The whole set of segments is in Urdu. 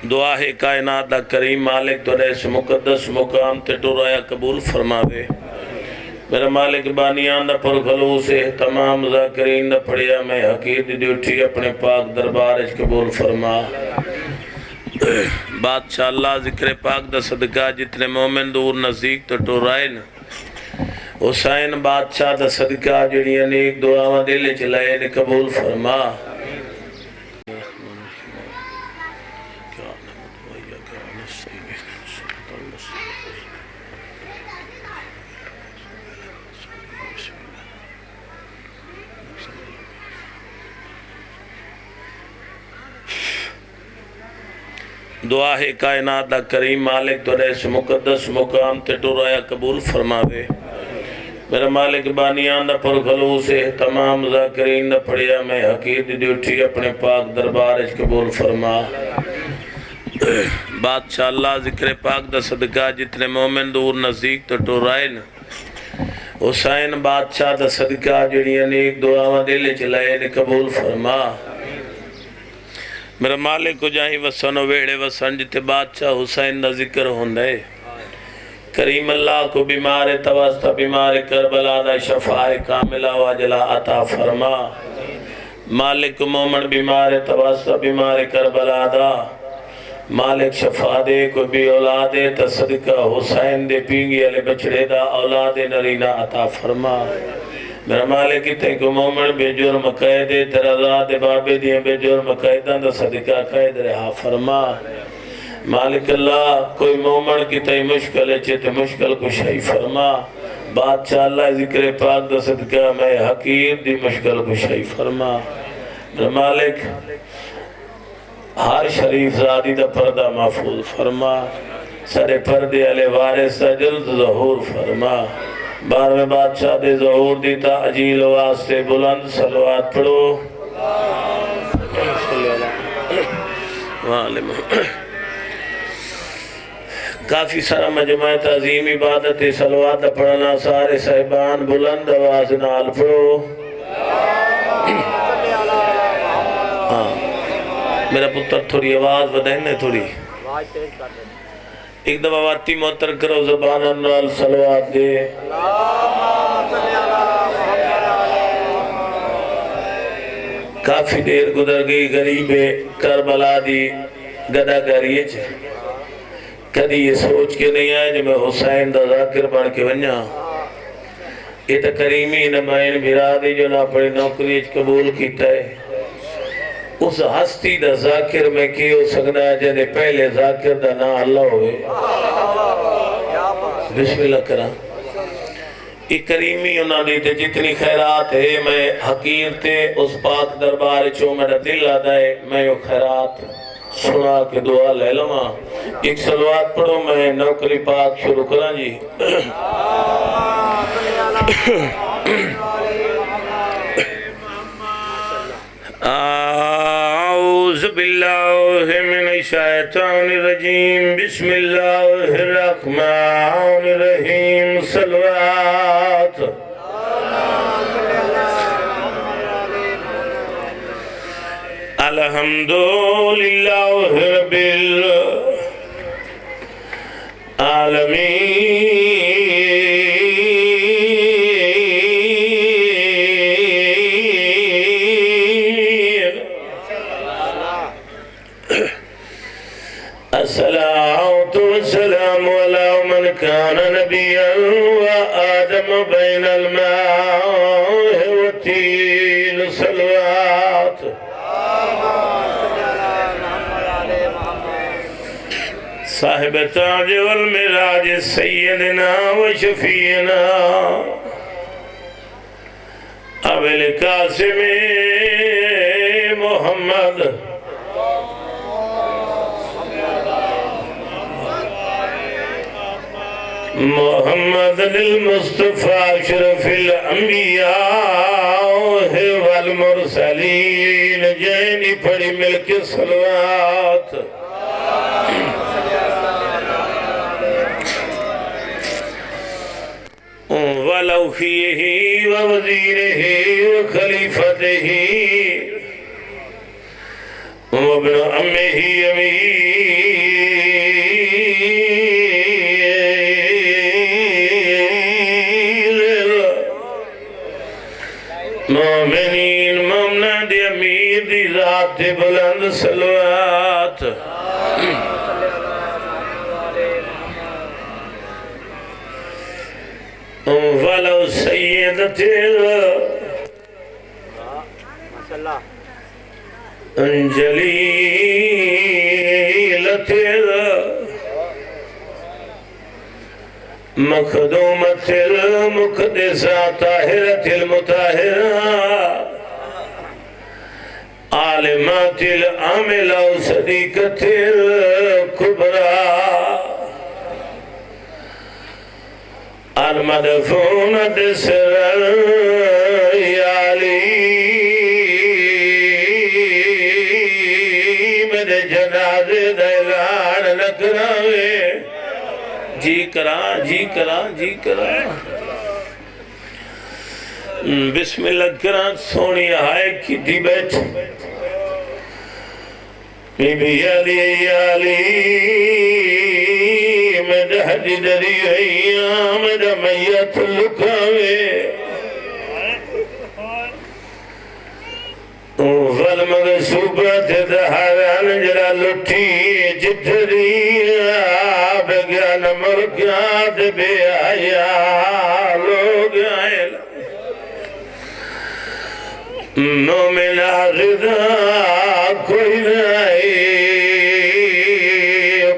دعا ہے کائنات دا کریم مالک تو اس مقدس مقام تے ٹرایا قبول فرماوے میرا مالک بانیان دا پر خلوص ہے تمام ذاکرین دا پڑھیا میں حقیر دی ڈیوٹی اپنے پاک دربار اچ قبول فرما بادشاہ اللہ ذکر پاک دا صدقہ جتنے مومن دور نزدیک تو ٹورائن حسین بادشاہ دا صدقہ جڑی انیک دعاواں دل چلائے نے قبول فرما دعا ہے کائنات دا کریم مالک تو اس مقدس مقام تے ٹرایا قبول فرماوے میرا مالک بانیان دا پر خلوص ہے تمام ذاکرین دا پڑھیا میں حقیر دی ڈیوٹی اپنے پاک دربار اچ قبول فرما بادشاہ اللہ ذکر پاک دا صدقہ جتنے مومن دور نزدیک تو ٹورائن حسین بادشاہ دا صدقہ جڑی انیک دعاواں دل چلائے نے قبول فرما میرا مالک کو جاہی وسن و ویڑے وسن جتے بادشاہ حسین دا ذکر ہوندے کریم اللہ کو بیمار توسط بیمار کربلا دا شفاء کاملہ واجلہ عطا فرما مالک مومن بیمار توسط بیمار کربلا دا مالک شفا دے کو بھی اولاد تصدقہ حسین دے پینگی علی بچڑے دا اولاد نرینہ عطا فرما میرا مالک تے کو مومن بے جرم قیدے ترازاد بابے دیاں بے جرم قیدان دا صدقہ قید رہا فرما مالک اللہ کوئی مومن کی تے مشکل چیتے مشکل کو شئی فرما بادشاہ اللہ ذکر پاک دا صدقہ میں حقیر دی مشکل کو شئی فرما میرا مالک ہر شریف زادی دا پردہ محفوظ فرما سر پردے علی وارث دا جلد ظہور فرما بارویں بادشاہ دے ظہور دیتا عجیل واسطے بلند صلوات پڑھو کافی سارا مجمع تعظیم عبادت صلوات پڑھنا سارے صاحبان بلند آواز نال پڑھو میرا پتر تھوڑی آواز بدہنے تھوڑی ایک دفعہ واتی محتر کرو زبان نال صلوات دے کافی دیر گزر گئی غریب کربلا دی گدا گریے چھے کدی یہ سوچ کے نہیں آئے جو میں حسین دا ذاکر بن کے ونیا یہ تا کریمی نمائن بھرادی جو نا پڑی نوکری قبول کیتا ہے اس ہستی دا ذاکر میں کی ہو سکنا ہے جنہیں پہلے ذاکر دا نا اللہ ہوئے بسم اللہ کرا یہ کریمی انہاں دیتے جتنی خیرات ہے میں حقیر تے اس پاک دربار چو میرا دل آدھائے میں یہ خیرات سنا کے دعا لے لما ایک صلوات پڑھو میں نوکری پاک شروع کرا جی اعوذ باللہ من الشیطان الرجیم بسم اللہ الرحمن الرحیم صلوات الحمدللہ رب العالمین الصلاة والسلام على من كان نبيا وآدم بين الماء والطين صلوات صاحب التاج والمراج سيدنا وشفينا ابو القاسم محمد محمد المصطفى شرف الانبیاء والمرسلین جینی پڑی ملک صلوات ولوحیہ ووزیرہ وخلیفتہ وابن أمه أمير المؤمنين ممنا دي أمير دي ذات بلند صلوات ولو سيدتي جليلة مخدومة المقدسة طاهرة المطهرة عالمات العاملة صديقة الكبرى المدفونة سر يالي من جنازة دلان لکراوے جی کرا بسم اللہ کرا سونی آئے کی دی بیٹھ بی بی علی مدہ حدی دری ایام مدہ میت لکھاوے والمغصوبت دہاران جرا لٹھی جتری بگیان مرکات بے آیا لوگ آئے مومن آغدہ کوئی نائی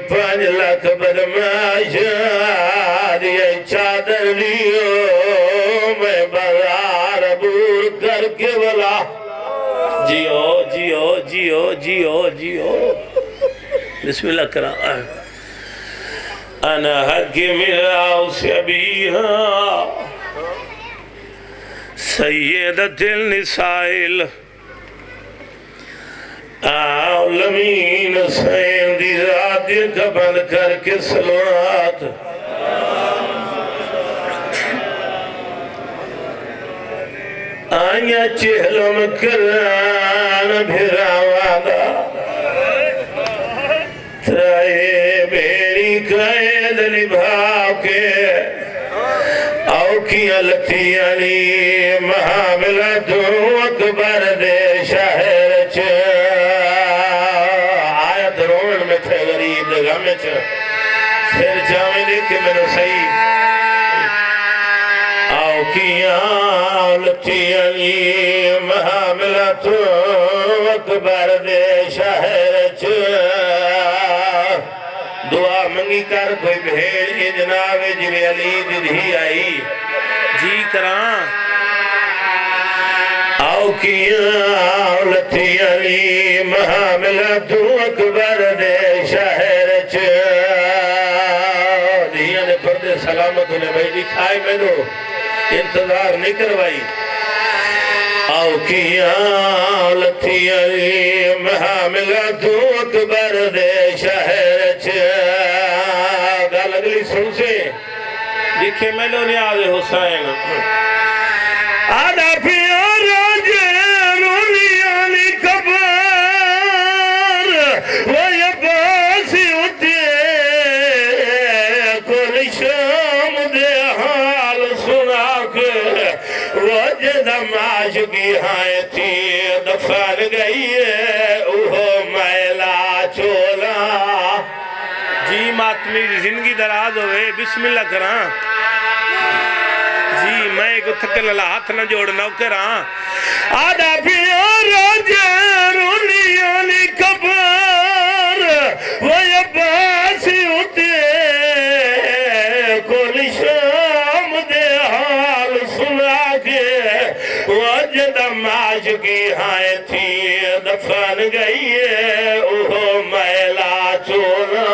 5 لاکھ بدماشا دیئے چادر لیو میں بازار بور کر کے بلا جیو بسم اللہ کرا انا حکم العوث ابیہا سیدت النسائل عالمین سین دی ذات کا بند کر کے صلوات آیا چہلم کران بھراوادا ترائے بیڑی قید نبھاو کے او کی علتیانی محاملہ تو اکبر دے شہر چھ آیت روڑ میں تھے غریب دگا میں چھ پھر جاویں دیکھے میں نے صحیح او کی علتیانی محاملہ تو اکبر دے شہر چھ دعا منگی کر کوئی بھیڑ یہ جناب جنہیں علی ددھی آئی جی کران آؤ کیا لتی علی محاملہ تو اکبر دے شہر چھ دھیاں نے پردے سلامت انہیں بھائی دکھائی میں دو انتظار نہیں کروائی آؤ کیا لتی علی محاملہ تو اکبر دے شہر چھ گال اگلی سن سے دیکھے میں لو نیاز حسین آدھا پیارا جیرونیانی کبار ویباسی ہوتے کل شام دے حال سنا کے وجد معاشقی ہائے تھی دفن گئی ہے اوہ میلا چولا جی ماتمی زندگی دراز ہوئے بسم اللہ کران جی میں ایک تھکل اللہ ہاتھ نہ جوڑنا کران آدھا پیارا جیرونیانی کبار ویباسی ہوتے کل شام دے حال سنا کے وجد معاشقی ہائے تھی دفن گئی ہے اوہ میلا چولا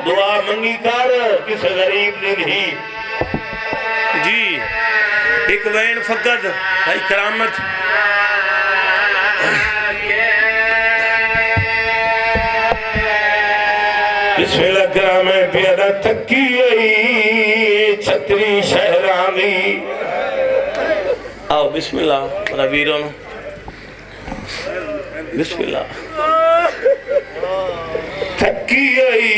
دعا منگی کر کس غریب نہیں جی ایک وین فقط بھائی کرامت بسم اللہ کرام پیادہ تکی آئی چھتری شہرانی آؤ بسم اللہ میرا ویرون بسم اللہ تھکی آئی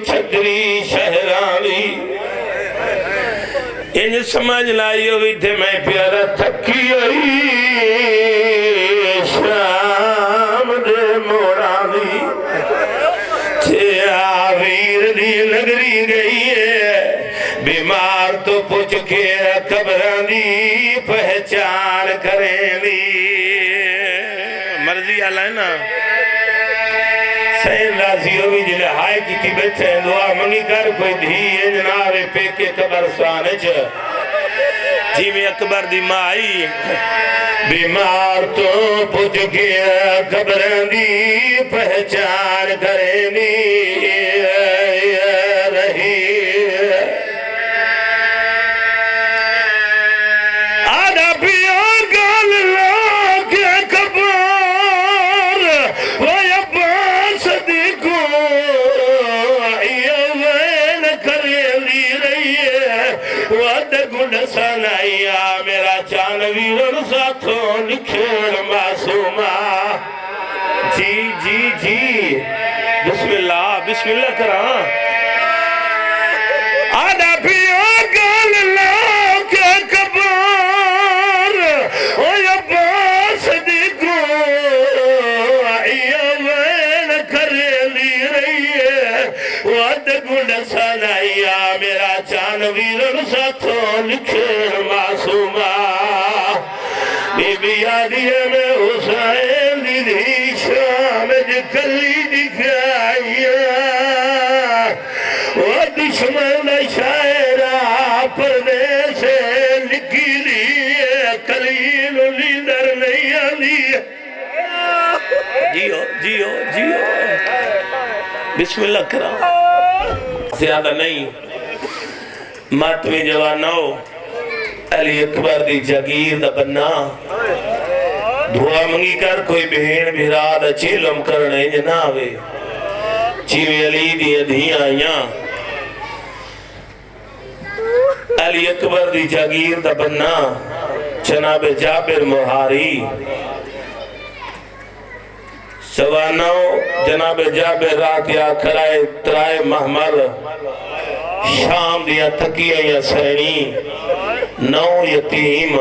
چھتری شہرانی انج سمجھ لائی ہوئی تھے میں پیارا تھکی آئی شام دے مورانی تھے آویر دی نگری گئی ہے بیمار تو پوچھ کے قبران دی پہچان کریں لی مرضی اللہ ہے نا سین راضی ہوئی جلے ہائے کی تھی بیٹھے دعا منگی کر کوئی دھی جناب پیکے قبرستان جی میں اکبر دی مائی بیمار تو پوچھ کے قبران دی پہچان کریں لی رہی سنائیا میرا چانویر ساتھوں نکھیڑ معصومہ جی جی جی بسم اللہ کران آدھا پیو گال اللہ کے قبر اوہ عباس دیکھو آئیہ وین کرے لی رہی ہے وعد گنڈ سنائیا میرا چانویر ساتھوں نکھیڑ معصومہ بی بی آدھیے میں حسین دی شام جکلی دکھائیا وہ دشمن شاعرہ پردے سے نکلی کلیل لیدر نہیں آدھی جیو بسم اللہ کرام زیادہ نہیں ماتمی جوانو علی اکبر دی جگیر دا بنا دعا منگی کر کوئی بہن بھراد چیلم کرنے جناوے چیوے علی دی ادھیاں آئیاں علی اکبر دی جگیر دا بنا جناب جابر مہاری سوانو جناب جابر رات یا کھلائے ترائے محمل شام دیا تکیہ یا سینی نو یتیم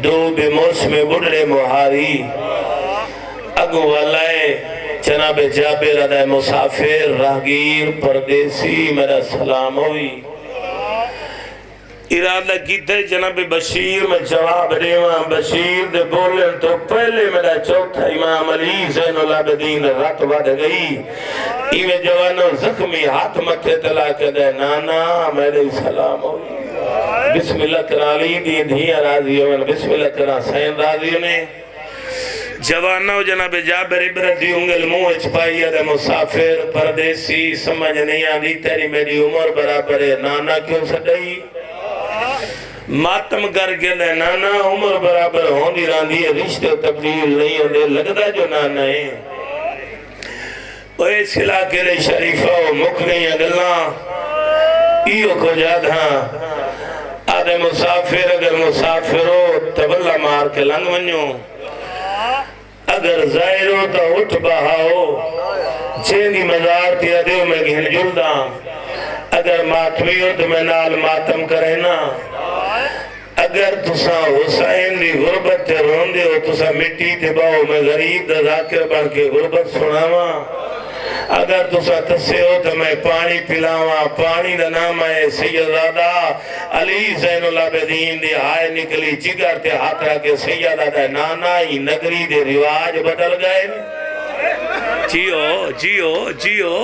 دو بے موسم بڑھڑے مہاری اگو والائے جناب جابر ادھائے مسافر راہگیر پردیسی میرا سلام ہوئی ارادہ کی تھے جناب بشیر میں جواب دیواں بشیر دے بولن تو پہلے میرا چوتھا امام علی زین العابدین رات بڑھ گئی ایوے جوانوں زخمی ہاتھ متھے تلا کے دے نانا میرے سلام ہوئی بسم اللہ کرا علی دی دھیاں راضی ہوئے بسم اللہ کرا سین راضی ہوئے جوانوں جناب جابر عبرت دی انگل موہ چپائی دے مسافر پردیسی سمجھ نہیں آدھی تیری میری عمر برابر ہے نانا کیوں سڑئی ماتم کر کے لے نانا عمر برابر ہوندی راندی ہے رشتے تبدیل نہیں ہوندے لگتا جو نانا ہے وہ اس علاقے لے شریفہ و مک گئی اگلاں ایو کو جاد ہاں آدھے مسافر اگر مسافر ہو تبلا مار کے لنگ ونیو اگر ظاہر ہو تو اٹھ بہاؤ چینی مزار تیا دیو میں گھن جلداں اگر ماتمی ہو تو میں نال ماتم کرے نا اگر تسا حسین دی غربت تے روندے ہو تسا مٹی تے باؤ میں غریب دا ذاکر بن کے غربت سناواں اگر تسا تسے ہو تو میں پانی پلاواں پانی دا نام ہے سیدادہ علی زین العابدین دی ہائے نکلی جگر تے ہاتھ رکھے سیدادہ نانا ہی نگری دے رواج بدل گئے جیو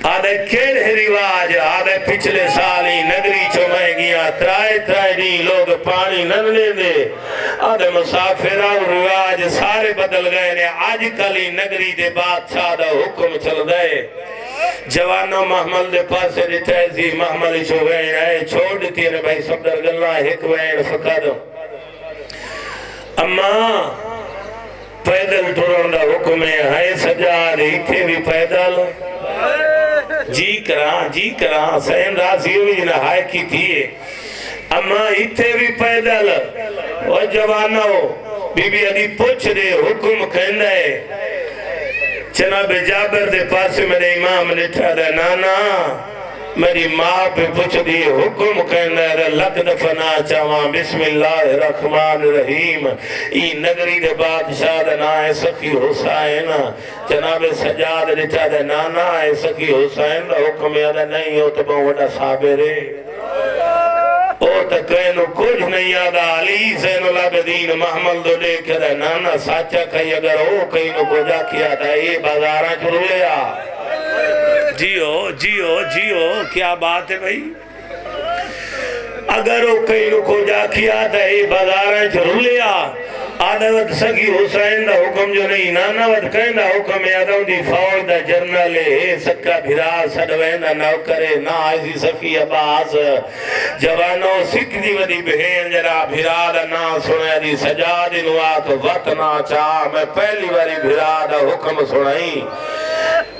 آدھے کھیڑ رواج آدھے پچھلے سالی نگری چومائے گیا ترائے دی لوگ پانی نلنے دے آدھے مسافر اور رواج سارے بدل گئے نے آج کلی نگری دے بادشاہ دا حکم چل گئے جوانوں محمل دے پاسے دی تیزی محملی چو گئے آئے چھوڑ دیتی ہے بھائی سب در گلہ ایک وین فقد اما پیدل ٹرون دا حکم ہے سجاد ایتھے بھی پیدل جی کراں سین راضی ہوئی جنہ ہائے کی تھی اما ایتھے بھی پیدل جوانو بی بی علی پوچھ دے حکم کہندہ ہے جناب جابر دے پاس میرے امام نٹھا دے نانا میری ماں پہ پوچھ دی حکم کہندہ ہے لک دفنا چاہاں بسم اللہ الرحمن الرحیم ای نگری دے بادشاہ دے نائے سخی حسین جناب سجاد نٹھا دے نانا اے سخی حسین دا حکم یاد نہیں ہو تو بہت وڈا صابرے او تکینو کچھ نہیں آدھا علی زین العابدین محمد دو لے کے دے نانا ساچا کئی اگر او کئینو کو جا کیا تھا یہ بازاراں چلو لیا جیو جیو جیو کیا بات ہے بھائی اگر او کئینو کو جا کیا تھا یہ بازاراں چلو لیا آدھا وقت سگی حسین دا حکم جو نہیں نانا وقت کہیں دا حکم یادوں دی فوج دا جرنل ہے سکا بھرا سڑوین دا نوکرے نا آئیسی سفی عباس جوانوں سکھ دی ودی بہین جرا بھرا دا نا سنے دی سجاد نوات وقت نا چاہ میں پہلی باری بھرا دا حکم سنائی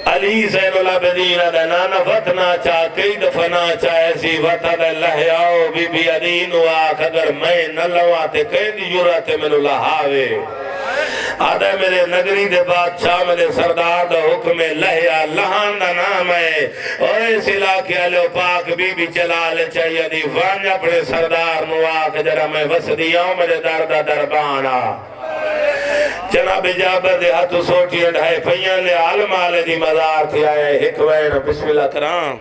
علی زین العابدین دا نانا فتنا چاہ کئی دفنا چاہ ایسی وطا دا لہیاؤ بی بی علی نواک اگر میں نہ لواتے کئی دی جرات منو لہاوے آدھے میرے نگری دے بادشاہ میرے سردار دا حکم لہیا لہان دا نام ہے اور اس علاقے علیہ پاک بی بی چلال چاہیے دی وانج اپنے سردار نواک جرہ میں وسدیاؤں میرے دردہ دربانا جناب جابر دے ہاتھ سوٹی انڈھائے پھئیاں لے عالم آلے دی مزار تھی آئے ایک وین بسم اللہ کرام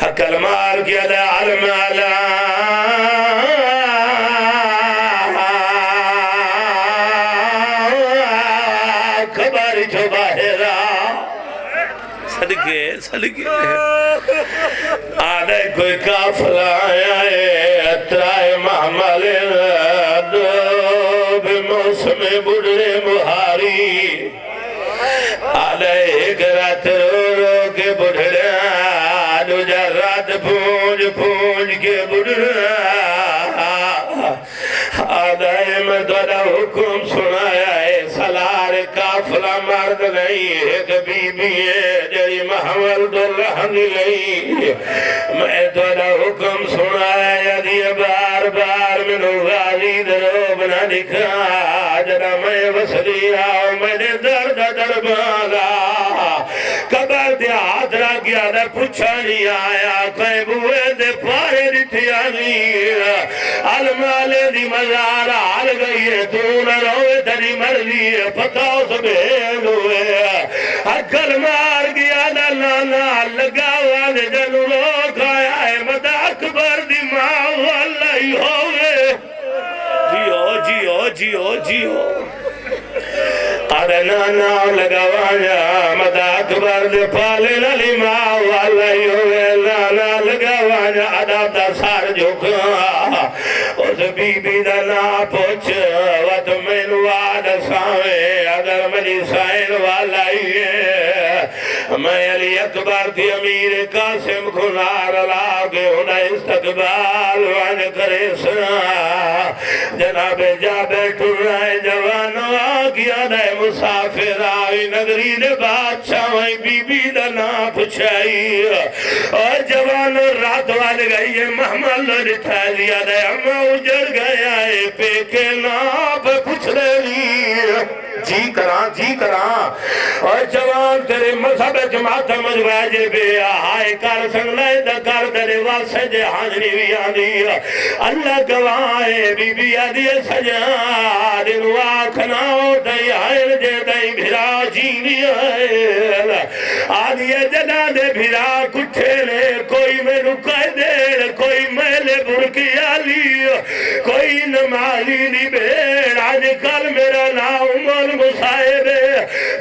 حق المال کیا دے عالم آلہ کباری چھو باہرہ صدقے صدقے آدھے کوئی کافلہ آئے اترائے محمل موسم بڑھے مہاری آدھے ایک رات رو رو کے بڑھے آدھو جا رات پونج پونج کے بڑھے آدھے میں دوڑا حکم سنایا ہے سلار کافلہ مرد نہیں ایک بی بی ہے جری محمد اللہ نہیں میں دوڑا حکم سنایا یدی بار بار منو غازی دروب نہ دکھا جنا میں وسلی آؤ میرے درد دربانا قبر دے ہاتھ را گیا دے پچھا نہیں آیا کہیں بوئے دے پارے رتھیا نہیں علمالے دی مزارہ حال گئی ہے تو نہ روئے تری مرضی ہے پتاؤ سبین ہوئے اکل مار گیا دا لانا لگا والے جنو روک آیا ہے مدہ اکبر دی ماں واللہ ہی ہوئے جیو جیو جیو جیو نانا لگا وانا مدہ اکبر دے پالے نلی ماں واللہ ہی ہوئے نانا لگا وانا عداب دا سار جھکا اس بی بی دا نا پوچھ وط من واد ساوے اگر منی سائن والا ہی ہے میں علی اکبر تھی امیر قاسم کھنار لاغے انہیں استقبال وان کرے سنا جناب جابر ٹھرائے جوانو آگیا دے مسافر آئی نگری دے بادشاہ وہیں بی بی دا نا پچھائی اور جوانو رات وال گئی ہے محمد لڑتا لیا دے اما اجڑ گیا ہے پیکے ناپ کچھ لے لی جی کراں اور جوان تیرے مذہب جماعت مجواجے بے آئے کار سنگلائے دکار تیرے واسے جے حاضری بھی آدھی اللہ گواہے بی بی آدھی سجا دن واکھناؤ دائی آئر جے دائی بھرا جینی آئے آدھی جنا دے بھرا کٹھے لے کوئی میں رکائے دے کوئی میلے برکی آلی کوئی نمالی دی بیڑ آج کل میرا نام مول مصائب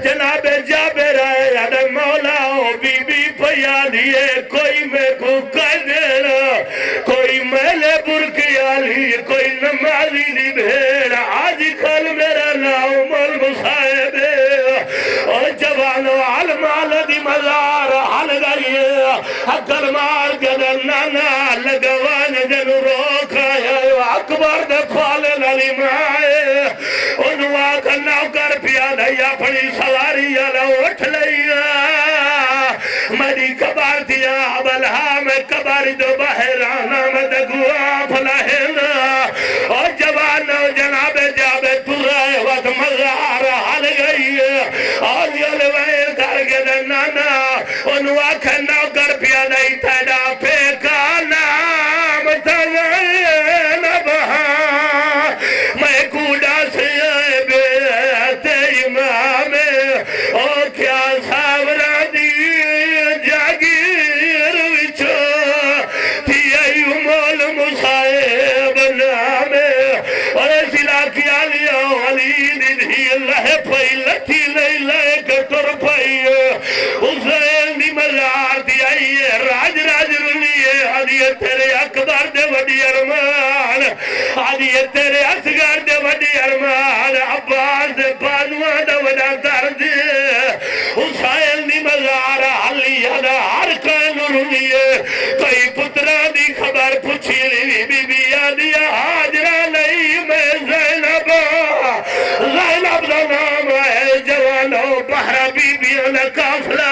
جناب جابر آئے ادھر مولا بی بی پیا دیئے کوئی میں کو قدر کوئی میلے برکی آلی کوئی نمازی دی بھیڑ آج کل میرا نام مول مصائب اور جوانو علمال دی مزار حل گئی اکل مار گدر نانا لگوان جن روک آئے اکبر دے کھوالے نلی مائے انہوں کا نوکر پیا دیا اپنی سواری یا اٹھ لیا میری کبار دیا بلہا میں کباری دو بحرانا میں دگوا پھلا ہے اور کیا لیا علی دی اللہ پئی لٹھی نہیں لے کے ٹر پئی حسین دی مزار دی آئیے راج راج رنیے آدھیے تیرے اکبر دے وڈی ارمان آدھیے تیرے اصغر دے وڈی ارمان عباس دے بانوان دا وڈا درد حسین دی مزار علی ہر کان رنیے کئی پتران دی خبر پوچھی لی بی بی آدھیا حاجرہ نہیں میں زینب دا نام ہے جوانو بہرہ بی بیوں نے کافلہ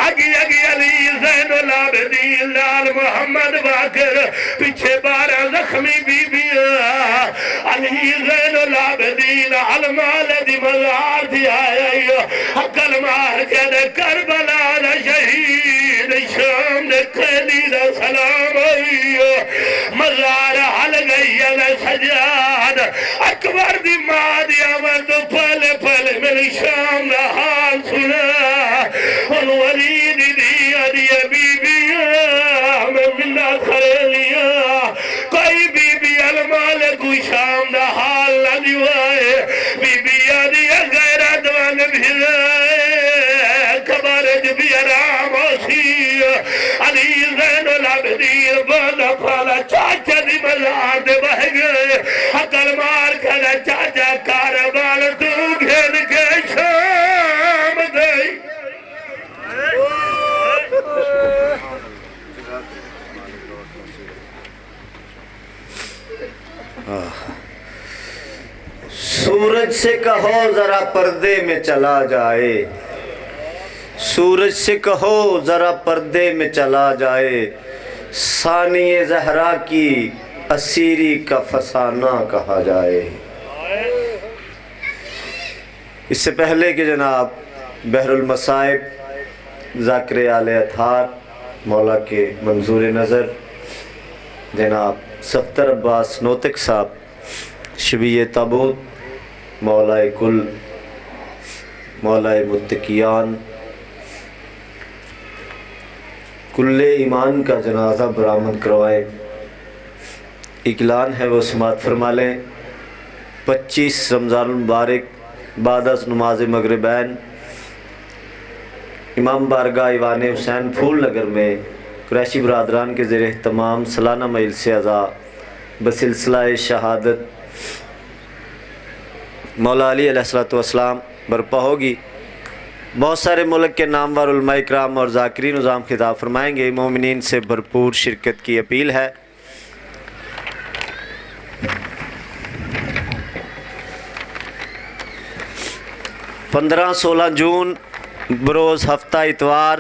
اگی علی زین العابدین لال محمد باقر پیچھے 12 زخمی بی بیاں علی زین العابدین علمال دی مزار دی آئی حقل مار کے دے کربلا دا شہید شام دے قیدی دا سلام آئی مزار حل گئی ہے سجاد اکبر دی ماں دی آمد پہلے پہلے میری شام دا حال سنا ان ولید دی آدھی بی بیاں میں منہ کھڑے لیا کوئی بی بی علمال کو شام دا حال نہ دیوائے بی بی آدھی غیرت وان بھیرائے کبارج بھی آرام ہوسی علی زین العابدین بالا پالا چاچا دی مزار دے بہ گئے حقل مار کھڑا چاچا کاربال تو گھن کے شام گئی سورج سے کہو ذرا پردے میں چلا جائے سورج سے کہو ذرا پردے میں چلا جائے ثانی زہرا کی اسیری کا فسانہ کہا جائے۔ اس سے پہلے کہ جناب بحر المصائب ذاکر آل اطہار مولا کے منظور نظر جناب صفدر عباس نوتک صاحب شبیہ تابوت مولا کل مولا متقیان کل ایمان کا جنازہ برآمد کروائیں۔ اعلان ہے وہ سماعت فرما لیں۔ 25 رمضان المبارک بعد از نماز مغربین امام بارگاہ ایوان حسین پھول نگر میں قریشی برادران کے زیر اہتمام سالانہ مجلس اعزا بسلسلہ شہادت مولا علی علیہ السلام برپا ہوگی۔ بہت سارے ملک کے نامور علماء اکرام اور ذاکرین نظام خطاب فرمائیں گے۔ مومنین سے بھرپور شرکت کی اپیل ہے۔ 15-16 جون بروز ہفتہ اتوار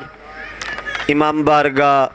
امام بارگاہ